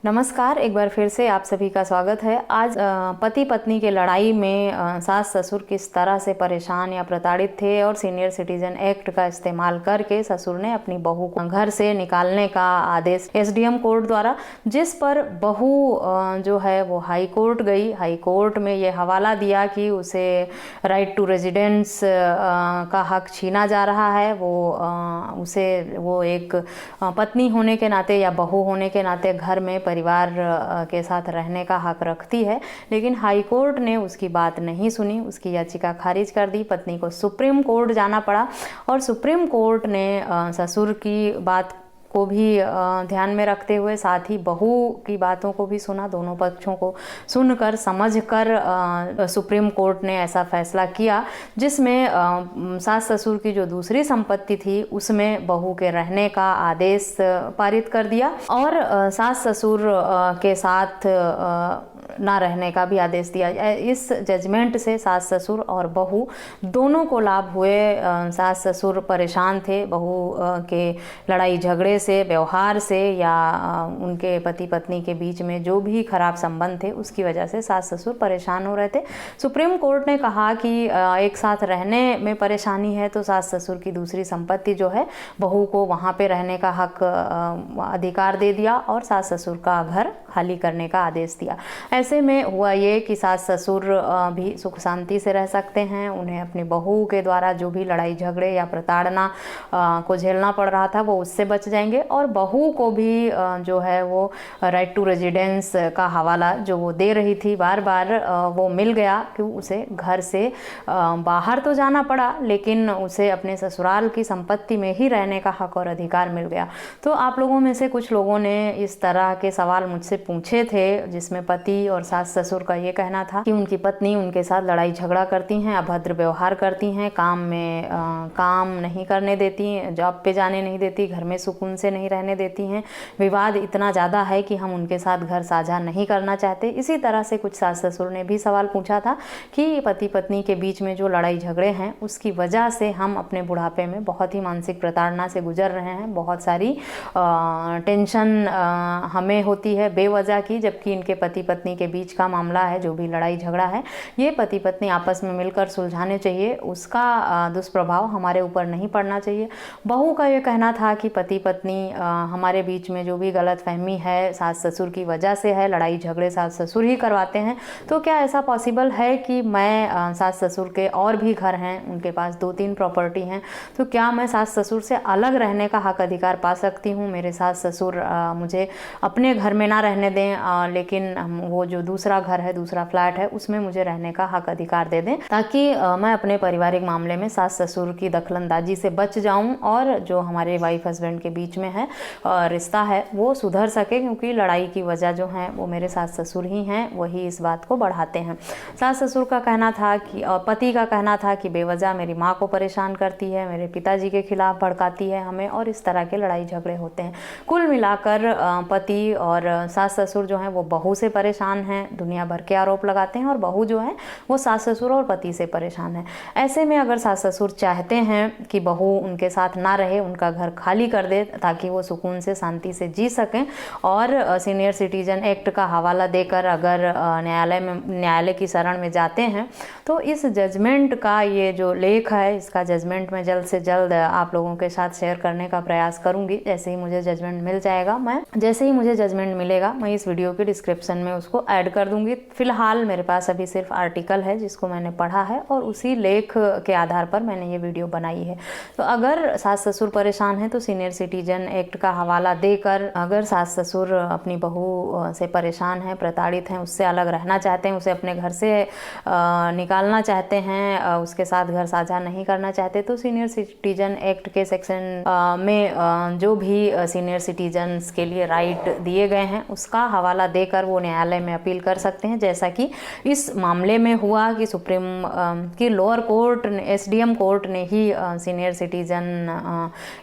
नमस्कार, एक बार फिर से आप सभी का स्वागत है। आज पति पत्नी के लड़ाई में सास ससुर किस तरह से परेशान या प्रताड़ित थे और सीनियर सिटीजन एक्ट का इस्तेमाल करके ससुर ने अपनी बहू को घर से निकालने का आदेश एसडीएम कोर्ट द्वारा, जिस पर बहू जो है वो हाई कोर्ट गई। हाई कोर्ट में ये हवाला दिया कि उसे राइट टू रेजिडेंस का हक छीना जा रहा है। वो एक पत्नी होने के नाते या बहू होने के नाते घर में परिवार के साथ रहने का हक रखती है, लेकिन हाई कोर्ट ने उसकी बात नहीं सुनी, उसकी याचिका खारिज कर दी। पत्नी को सुप्रीम कोर्ट जाना पड़ा और सुप्रीम कोर्ट ने ससुर की बात को भी ध्यान में रखते हुए साथ ही बहू की बातों को भी सुना। दोनों पक्षों को सुनकर समझकर सुप्रीम कोर्ट ने ऐसा फैसला किया जिसमें सास ससुर की जो दूसरी संपत्ति थी उसमें बहू के रहने का आदेश पारित कर दिया और सास ससुर के साथ ना रहने का भी आदेश दिया। इस जजमेंट से सास ससुर और बहू दोनों को लाभ हुए। सास ससुर परेशान थे बहू के लड़ाई झगड़े से, व्यवहार से या उनके पति पत्नी के बीच में जो भी खराब संबंध थे उसकी वजह से सास ससुर परेशान हो रहे थे। सुप्रीम कोर्ट ने कहा कि एक साथ रहने में परेशानी है तो सास ससुर की दूसरी संपत्ति जो है बहू को वहाँ पे रहने का हक अधिकार दे दिया और सास ससुर का घर खाली करने का आदेश दिया। ऐसे में हुआ ये कि सास ससुर भी सुख शांति से रह सकते हैं। उन्हें अपनी बहू के द्वारा जो भी लड़ाई झगड़े या प्रताड़ना को झेलना पड़ रहा था वो उससे बच जाएंगे और बहू को भी जो है वो राइट टू रेजिडेंस का हवाला जो वो दे रही थी बार बार वो मिल गया कि उसे घर से बाहर तो जाना पड़ा लेकिन उसे अपने ससुराल की संपत्ति में ही रहने का हक और अधिकार मिल गया। तो आप लोगों में से कुछ लोगों ने इस तरह के सवाल मुझसे पूछे थे जिसमें पति और सास ससुर का ये कहना था कि उनकी पत्नी उनके साथ लड़ाई झगड़ा करती हैं, अभद्र व्यवहार करती हैं, काम नहीं करने देती, जॉब पे जाने नहीं देती, घर में सुकून से नहीं रहने देती हैं, विवाद इतना ज़्यादा है कि हम उनके साथ घर साझा नहीं करना चाहते। इसी तरह से कुछ सास ससुर ने भी सवाल पूछा था कि पति पत्नी के बीच में जो लड़ाई झगड़े हैं उसकी वजह से हम अपने बुढ़ापे में बहुत ही मानसिक प्रताड़ना से गुजर रहे हैं, बहुत सारी टेंशन हमें होती है बेवजह की, जबकि इनके पति पत्नी के बीच का मामला है जो भी लड़ाई झगड़ा है ये पति पत्नी आपस में मिलकर सुलझाने चाहिए, उसका दुष्प्रभाव हमारे ऊपर नहीं पड़ना चाहिए। बहू का ये कहना था कि पति पत्नी हमारे बीच में जो भी गलतफहमी है सास ससुर की वजह से है, लड़ाई झगड़े सास ससुर ही करवाते हैं, तो क्या ऐसा पॉसिबल है कि मैं सास ससुर के और भी घर हैं, उनके पास 2-3 प्रॉपर्टी हैं, तो क्या मैं सास ससुर से अलग रहने का हक अधिकार पा सकती हूँ? मेरे सास ससुर मुझे अपने घर में ना रहने दें लेकिन वो जो दूसरा घर है, दूसरा फ्लैट है उसमें मुझे रहने का हक अधिकार दे दें ताकि मैं अपने पारिवारिक मामले में सास ससुर की दखलंदाजी से बच जाऊं और जो हमारे वाइफ हस्बैंड के बीच में है रिश्ता है वो सुधर सके, क्योंकि लड़ाई की वजह जो है वो मेरे सास ससुर ही हैं, वही इस बात को बढ़ाते हैं। सास ससुर का कहना था कि पति का कहना था कि बेवजह मेरी माँ को परेशान करती है, मेरे पिताजी के खिलाफ भड़काती है हमें और इस तरह के लड़ाई झगड़े होते हैं। कुल मिलाकर पति और सास ससुर जो हैं वो बहू से परेशान हैं, दुनिया भर के आरोप लगाते हैं और बहू जो है वो सास ससुर और पति से परेशान है। ऐसे में अगर सास ससुर चाहते हैं कि बहू उनके साथ ना रहे, उनका घर खाली कर दे ताकि वो सुकून से शांति से जी सकें और सीनियर सिटीजन एक्ट का हवाला देकर अगर न्यायालय की शरण में जाते हैं तो इस जजमेंट का ये जो लेख है इसका जजमेंट मैं जल्द से जल्द आप लोगों के साथ शेयर करने का प्रयास करूंगी। जैसे ही मुझे जजमेंट मिल जाएगा जैसे ही मुझे जजमेंट मिलेगा मैं इस वीडियो के डिस्क्रिप्शन में उसको ऐड कर दूंगी। फिलहाल मेरे पास अभी सिर्फ आर्टिकल है जिसको मैंने पढ़ा है और उसी लेख के आधार पर मैंने ये वीडियो बनाई है। तो अगर सास ससुर परेशान है तो सीनियर सिटीजन एक्ट का हवाला देकर अगर सास ससुर अपनी बहू से परेशान है, प्रताड़ित हैं, उससे अलग रहना चाहते हैं, उसे अपने घर से निकालना चाहते हैं, उसके साथ घर साझा नहीं करना चाहते, तो सीनियर सिटीजन एक्ट के सेक्शन में जो भी सीनियर सिटीजन्स के लिए राइट दिए गए हैं उसका हवाला देकर वो न्यायालय में अपील कर सकते हैं। जैसा कि इस मामले में हुआ कि सुप्रीम की लोअर कोर्ट एसडीएम कोर्ट ने ही सीनियर सिटीजन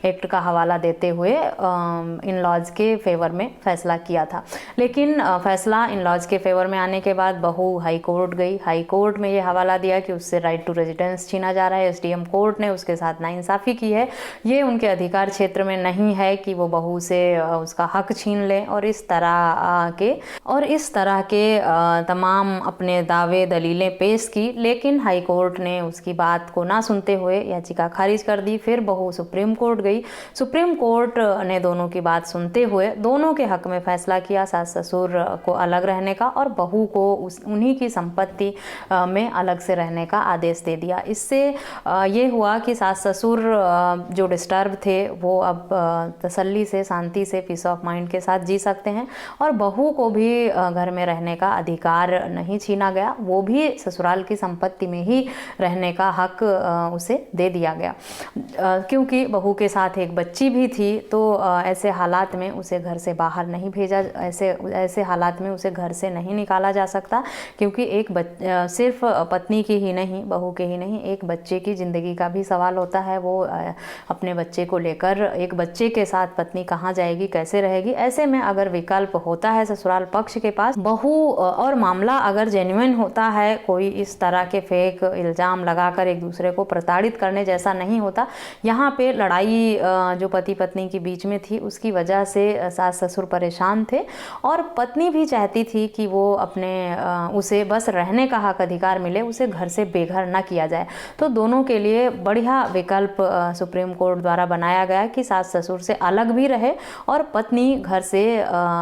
एक्ट का हवाला देते हुए इन लॉज के फेवर में फैसला किया था। लेकिन फैसला इन लॉज के फेवर में आने के बाद बहू हाई कोर्ट गई। हाई कोर्ट में ये हवाला दिया कि उससे राइट टू रेजिडेंस छीना जा रहा है। एसडीएम कोर्ट ने उसके साथ नाइंसाफ़ी की है। ये उनके अधिकार क्षेत्र में नहीं है कि वो बहू से उसका हक छीन लें और इस तरह के और इस तरह के तमाम अपने दावे दलीलें पेश की, लेकिन हाई कोर्ट ने उसकी बात को ना सुनते हुए याचिका खारिज कर दी। फिर बहू सुप्रीम कोर्ट गई। सुप्रीम कोर्ट ने दोनों की बात सुनते हुए दोनों के हक में फैसला किया, सास ससुर को अलग रहने का और बहू को उन्हीं की संपत्ति में अलग से रहने का आदेश दे दिया। इससे ये हुआ कि सास ससुर जो डिस्टर्ब थे वो अब तसल्ली से, शांति से, पीस ऑफ माइंड के साथ जी सकते हैं और बहू को भी घर में रहने का अधिकार नहीं छीना गया, वो भी ससुराल की संपत्ति में ही रहने का हक उसे दे दिया गया। क्योंकि बहू के साथ एक बच्ची भी थी, तो ऐसे हालात में उसे घर से बाहर नहीं भेजा, ऐसे हालात में उसे घर से नहीं निकाला जा सकता, क्योंकि एक सिर्फ पत्नी की ही नहीं, बहू के ही नहीं, एक बच्चे की ज़िंदगी का भी सवाल होता है। वो अपने बच्चे को लेकर, एक बच्चे के साथ पत्नी कहाँ जाएगी, कैसे रहेगी। ऐसे में अगर विकल्प होता है ससुराल पक्ष के पास, बहू और मामला अगर जेन्युइन होता है, कोई इस तरह के फेक इल्ज़ाम लगाकर एक दूसरे को प्रताड़ित करने जैसा नहीं होता। यहाँ पे लड़ाई जो पति पत्नी के बीच में थी उसकी वजह से सास ससुर परेशान थे और पत्नी भी चाहती थी कि वो अपने उसे बस रहने का हक अधिकार मिले, उसे घर से बेघर ना किया जाए। तो दोनों के लिए बढ़िया विकल्प सुप्रीम कोर्ट द्वारा बनाया गया कि सास ससुर से अलग भी रहे और पत्नी घर से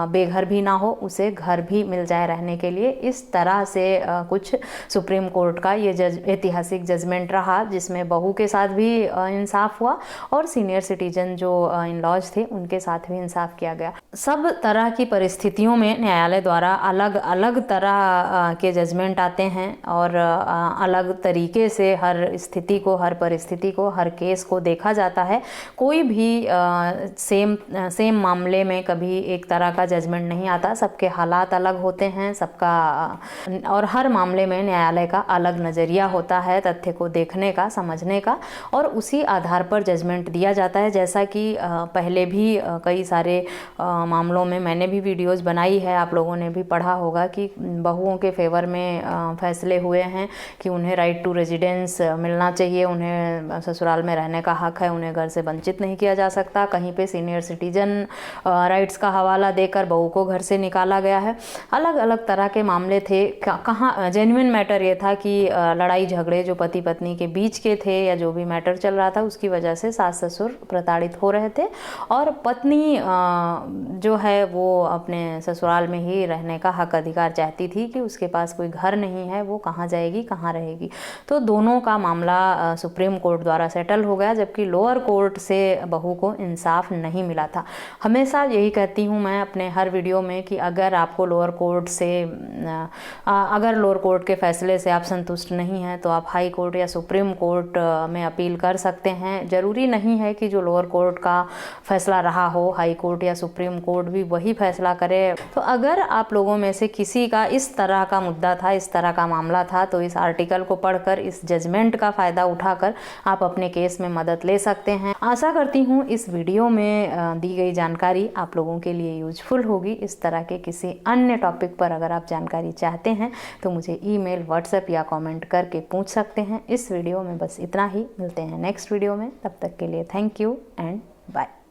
बेघर भी ना हो, उसे घर भी मिल जाए रहने के लिए। इस तरह से कुछ सुप्रीम कोर्ट का ये ऐतिहासिक जजमेंट रहा, जिसमें बहू के साथ भी इंसाफ हुआ और सीनियर सिटीजन जो इन लॉज थे उनके साथ भी इंसाफ किया गया। सब तरह की परिस्थितियों में न्यायालय द्वारा अलग अलग तरह के जजमेंट आते हैं और अलग तरीके से हर स्थिति को, हर परिस्थिति को, हर केस को देखा जाता है। कोई भी सेम मामले में कभी एक तरह का जजमेंट नहीं आता, सबके हालात अलग होते हैं, सबका और हर मामले में न्यायालय का अलग नज़रिया होता है तथ्य को देखने का, समझने का, और उसी आधार पर जजमेंट दिया जाता है। जैसा कि पहले भी कई सारे मामलों में मैंने भी वीडियोस बनाई है, आप लोगों ने भी पढ़ा होगा कि बहुओं के फेवर में फैसले हुए हैं कि उन्हें राइट टू रेजिडेंस मिलना चाहिए, उन्हें ससुराल में रहने का हक है, उन्हें घर से वंचित नहीं किया जा सकता। कहीं पे सीनियर सिटीजन राइट्स का हवाला देकर बहू को घर से निकाला गया है। अलग अलग तरह के मामले थे। कहाँ जेन्युइन मैटर ये था कि लड़ाई झगड़े जो पति पत्नी के बीच के थे या जो भी मैटर चल रहा था उसकी वजह से सास ससुर प्रताड़ित हो रहे थे और पत्नी जो है वो अपने ससुराल में ही रहने का हक अधिकार चाहती थी कि उसके पास कोई घर नहीं है, वो कहाँ जाएगी, कहाँ रहेगी। तो दोनों का मामला सुप्रीम कोर्ट द्वारा सेटल हो गया, जबकि लोअर कोर्ट से बहू को इंसाफ नहीं मिला था। हमेशा यही कहती हूँ मैं अपने हर वीडियो में कि अगर आपको लोअर कोर्ट से अगर लोअर कोर्ट के फैसले से आप संतुष्ट नहीं हैं तो आप हाई कोर्ट या सुप्रीम कोर्ट में अपील कर सकते हैं। ज़रूरी नहीं है कि जो लोअर कोर्ट का फैसला रहा हो हाई कोर्ट या सुप्रीम कोर्ट भी वही फैसला करे। तो अगर आप लोगों में से किसी का इस तरह का मुद्दा था, इस तरह का मामला था, तो इस आर्टिकल को पढ़कर, इस जजमेंट का फ़ायदा उठाकर आप अपने केस में मदद ले सकते हैं। आशा करती हूँ इस वीडियो में दी गई जानकारी आप लोगों के लिए यूजफुल होगी। इस तरह के किसी अन्य टॉपिक पर अगर आप जानकारी चाहते हैं तो मुझे ईमेल, व्हाट्सएप या कमेंट करके पूछ सकते हैं। इस वीडियो में बस इतना ही। मिलते हैं नेक्स्ट वीडियो में, तब तक के लिए थैंक यू एंड बाय।